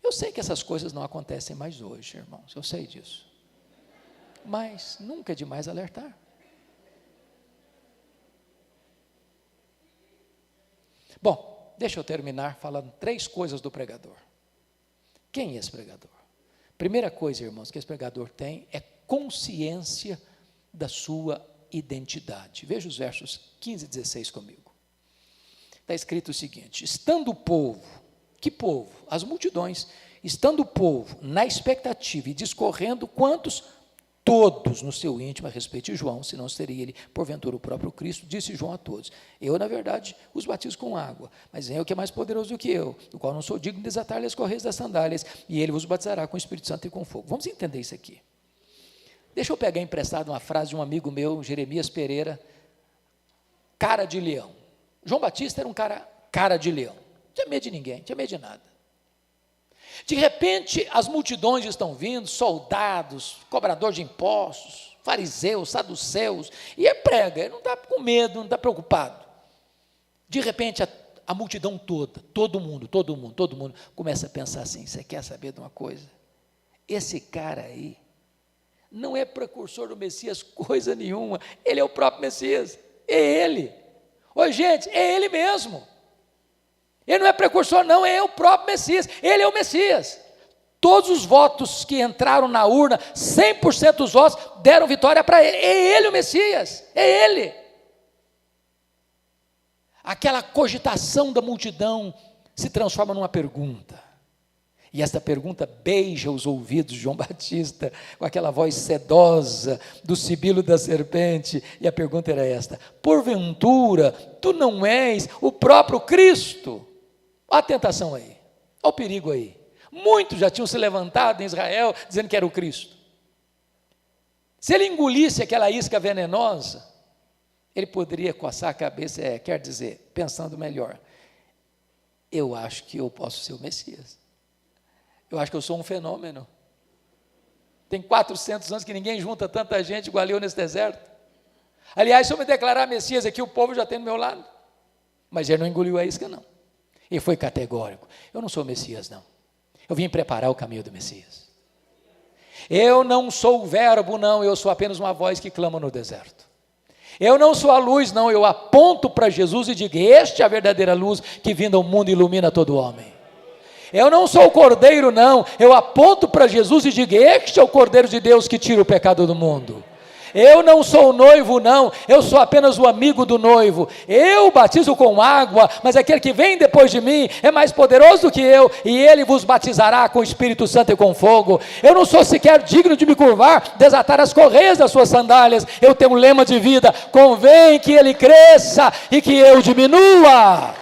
Eu sei que essas coisas não acontecem mais hoje, irmãos, eu sei disso. Mas nunca é demais alertar. Bom, deixa eu terminar falando 3 coisas do pregador. Quem é esse pregador? Primeira coisa, irmãos, que esse pregador tem é consciência da sua identidade. Veja os versos 15 e 16 comigo. Está escrito o seguinte, estando o povo, que povo? As multidões, estando o povo na expectativa e discorrendo quantos? Todos no seu íntimo a respeito de João, senão seria ele, porventura, o próprio Cristo, disse João a todos, eu, na verdade, os batizo com água, mas vem o que é mais poderoso do que eu, do qual não sou digno de desatar-lhe as correias das sandálias, e ele vos batizará com o Espírito Santo e com fogo. Vamos entender isso aqui. Deixa eu pegar emprestado uma frase de um amigo meu, Jeremias Pereira, cara de leão. João Batista era um cara de leão, não tinha medo de ninguém, não tinha medo de nada. De repente, as multidões estão vindo, soldados, cobrador de impostos, fariseus, saduceus, e ele prega, ele não está com medo, não está preocupado. De repente, a multidão toda, todo mundo, começa a pensar assim, você quer saber de uma coisa? Esse cara aí não é precursor do Messias coisa nenhuma, ele é o próprio Messias, é ele. Ô gente, é ele mesmo. Ele não é precursor não, é o próprio Messias, ele é o Messias. Todos os votos que entraram na urna, 100% dos votos deram vitória para ele, é ele o Messias, é ele. Aquela cogitação da multidão se transforma numa pergunta, e essa pergunta beija os ouvidos de João Batista, com aquela voz sedosa do sibilo da serpente, e a pergunta era esta, porventura, tu não és o próprio Cristo? Olha a tentação aí, olha o perigo aí. Muitos já tinham se levantado em Israel, dizendo que era o Cristo. Se ele engolisse aquela isca venenosa, ele poderia coçar a cabeça, quer dizer, pensando melhor, eu acho que eu posso ser o Messias. Eu acho que eu sou um fenômeno. Tem 400 anos que ninguém junta tanta gente igual eu nesse deserto. Aliás, se eu me declarar Messias aqui, o povo já tem do meu lado. Mas ele não engoliu a isca, não. Ele foi categórico. Eu não sou o Messias, não. Eu vim preparar o caminho do Messias. Eu não sou o verbo, não. Eu sou apenas uma voz que clama no deserto. Eu não sou a luz, não. Eu aponto para Jesus e digo, este é a verdadeira luz que vindo ao mundo ilumina todo homem. Eu não sou o cordeiro, não. Eu aponto para Jesus e digo, este é o cordeiro de Deus que tira o pecado do mundo. Eu não sou o noivo, não, eu sou apenas o amigo do noivo. Eu batizo com água, mas aquele que vem depois de mim é mais poderoso do que eu, e ele vos batizará com o Espírito Santo e com fogo. Eu não sou sequer digno de me curvar, desatar as correias das suas sandálias. Eu tenho um lema de vida, convém que ele cresça e que eu diminua.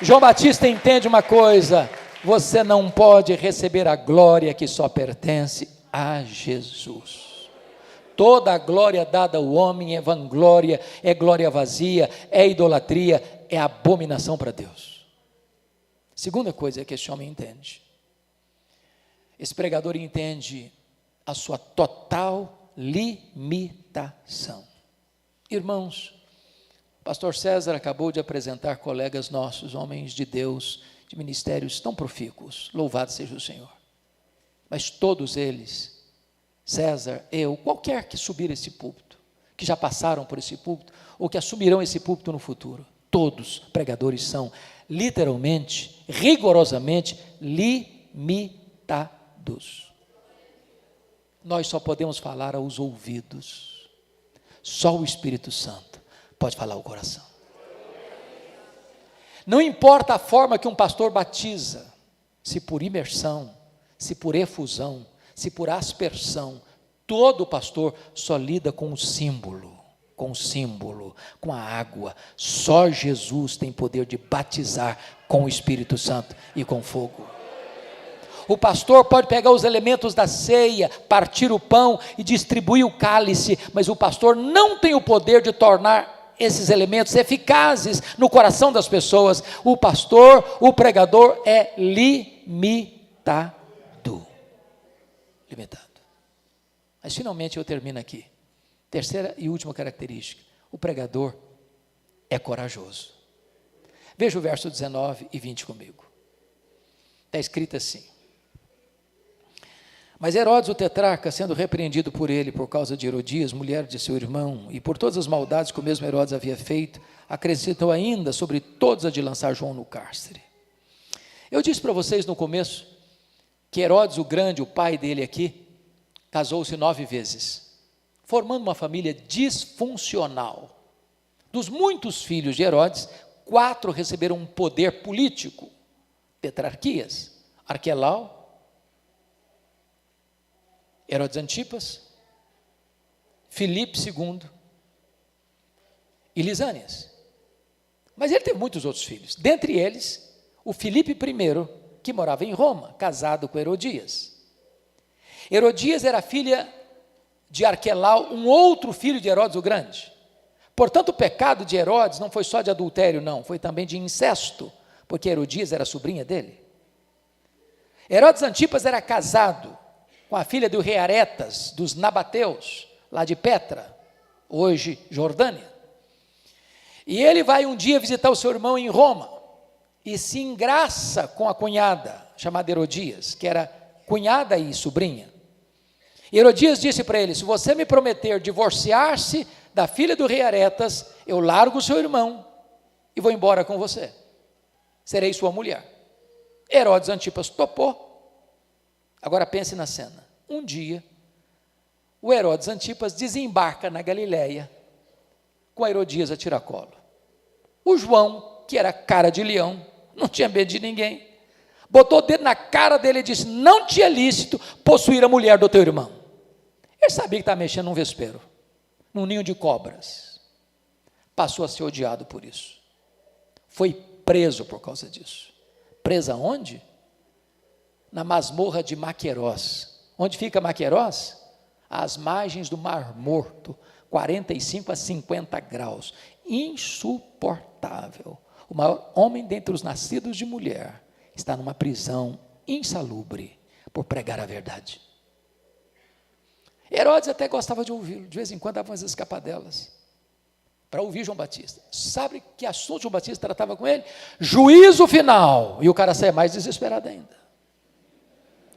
João Batista entende uma coisa, você não pode receber a glória que só pertence a Jesus. Toda a glória dada ao homem é vanglória, é glória vazia, é idolatria, é abominação para Deus. Segunda coisa que esse homem entende, esse pregador entende a sua total limitação. Irmãos, Pastor César acabou de apresentar colegas nossos, homens de Deus, de ministérios tão profícuos, louvado seja o Senhor. Mas todos eles, César, eu, qualquer que subir esse púlpito, que já passaram por esse púlpito, ou que assumirão esse púlpito no futuro, todos pregadores são literalmente, rigorosamente limitados. Nós só podemos falar aos ouvidos, só o Espírito Santo pode falar ao coração. Não importa a forma que um pastor batiza, se por imersão, se por efusão, se por aspersão, todo pastor só lida com o símbolo, com a água. Só Jesus tem poder de batizar com o Espírito Santo e com fogo. O pastor pode pegar os elementos da ceia, partir o pão e distribuir o cálice, mas o pastor não tem o poder de tornar esses elementos eficazes no coração das pessoas. O pastor, o pregador é limitado. Mas finalmente eu termino aqui. Terceira e última característica: o pregador é corajoso. Veja o verso 19 e 20 comigo. Está escrito assim: mas Herodes o tetrarca, sendo repreendido por ele por causa de Herodias, mulher de seu irmão, e por todas as maldades que o mesmo Herodes havia feito, acrescentou ainda sobre todos a de lançar João no cárcere. Eu disse para vocês no começo que Herodes o Grande, o pai dele aqui, casou-se 9 vezes, formando uma família disfuncional. Dos muitos filhos de Herodes, 4 receberam um poder político, tetrarquias: Arquelau, Herodes Antipas, Filipe II e Lisânias. Mas ele teve muitos outros filhos, dentre eles o Filipe I, que morava em Roma, casado com Herodias. Herodias era filha de Arquelau, um outro filho de Herodes o Grande. Portanto, o pecado de Herodes não foi só de adultério, não, foi também de incesto, porque Herodias era sobrinha dele. Herodes Antipas era casado com a filha do rei Aretas, dos Nabateus, lá de Petra, hoje Jordânia. E ele vai um dia visitar o seu irmão em Roma, e se engraça com a cunhada, chamada Herodias, que era cunhada e sobrinha. E Herodias disse para ele: se você me prometer divorciar-se da filha do rei Aretas, eu largo o seu irmão e vou embora com você, serei sua mulher. Herodes Antipas topou. Agora pense na cena. Um dia, o Herodes Antipas desembarca na Galileia com a Herodias a tiracolo. O João, que era cara de leão, não tinha medo de ninguém, botou o dedo na cara dele e disse: não te é lícito possuir a mulher do teu irmão. Ele sabia que estava mexendo num vespeiro, num ninho de cobras. Passou a ser odiado por isso. Foi preso por causa disso. Preso aonde? Na masmorra de Maquerós. Onde fica Maquerós? Às margens do Mar Morto, 45 a 50 graus. Insuportável. O maior homem dentre os nascidos de mulher está numa prisão insalubre por pregar a verdade. Herodes até gostava de ouvi-lo, de vez em quando dava umas escapadelas para ouvir João Batista. Sabe que assunto João Batista tratava com ele? Juízo final. E o cara saia mais desesperado ainda.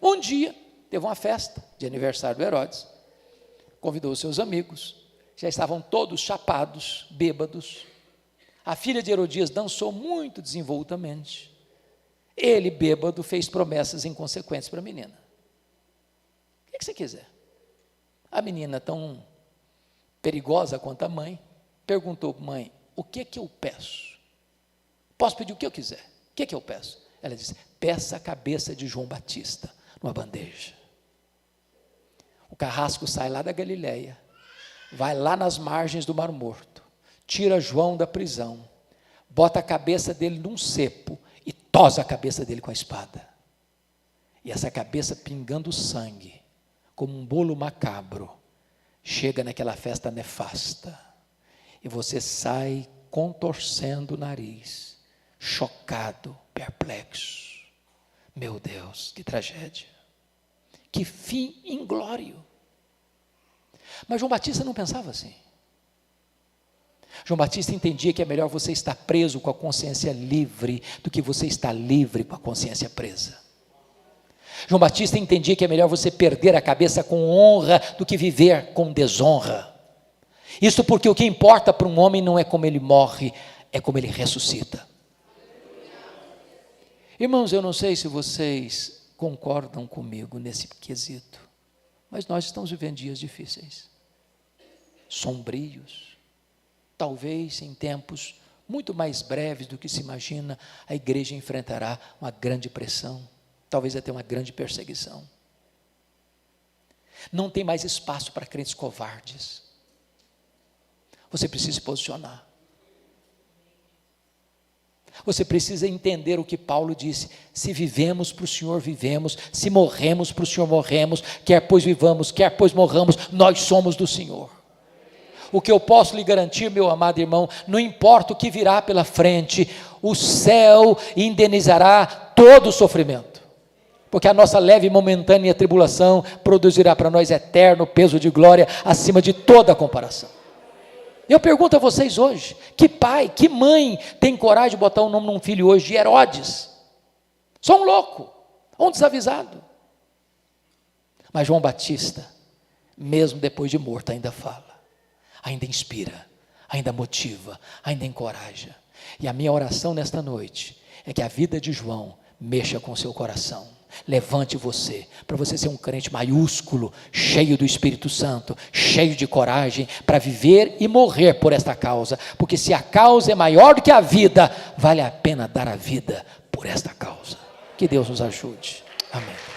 Um dia, teve uma festa de aniversário do Herodes, convidou os seus amigos, já estavam todos chapados, bêbados. A filha de Herodias dançou muito desenvoltamente. Ele, bêbado, fez promessas inconsequentes para a menina. O que você quiser? A menina, tão perigosa quanto a mãe, perguntou: mãe, o que eu peço? Posso pedir o que eu quiser? O que eu peço? Ela disse: peça a cabeça de João Batista numa bandeja. O carrasco sai lá da Galileia, vai lá nas margens do Mar Morto, tira João da prisão, bota a cabeça dele num cepo e tosa a cabeça dele com a espada. E essa cabeça pingando sangue, como um bolo macabro, chega naquela festa nefasta, e você sai contorcendo o nariz, chocado, perplexo. Meu Deus, que tragédia, que fim inglório. Mas João Batista não pensava assim. João Batista entendia que é melhor você estar preso com a consciência livre do que você estar livre com a consciência presa. João Batista entendia que é melhor você perder a cabeça com honra do que viver com desonra. Isso porque o que importa para um homem não é como ele morre, é como ele ressuscita. Irmãos, eu não sei se vocês concordam comigo nesse quesito, mas nós estamos vivendo dias difíceis, sombrios. Talvez em tempos muito mais breves do que se imagina, a igreja enfrentará uma grande pressão, talvez até uma grande perseguição. Não tem mais espaço para crentes covardes. Você precisa se posicionar. Você precisa entender o que Paulo disse: se vivemos para o Senhor vivemos, se morremos para o Senhor morremos, quer pois vivamos, quer pois morramos, nós somos do Senhor. O que eu posso lhe garantir, meu amado irmão, não importa o que virá pela frente, o céu indenizará todo o sofrimento, porque a nossa leve e momentânea tribulação produzirá para nós eterno peso de glória acima de toda comparação. Eu pergunto a vocês hoje, que pai, que mãe tem coragem de botar o nome num filho hoje de Herodes? Só um louco, um desavisado. Mas João Batista, mesmo depois de morto, ainda fala, ainda inspira, ainda motiva, ainda encoraja. E a minha oração nesta noite é que a vida de João mexa com o seu coração. Levante você, para você ser um crente maiúsculo, cheio do Espírito Santo, cheio de coragem, para viver e morrer por esta causa, porque se a causa é maior do que a vida, vale a pena dar a vida por esta causa. Que Deus nos ajude. Amém.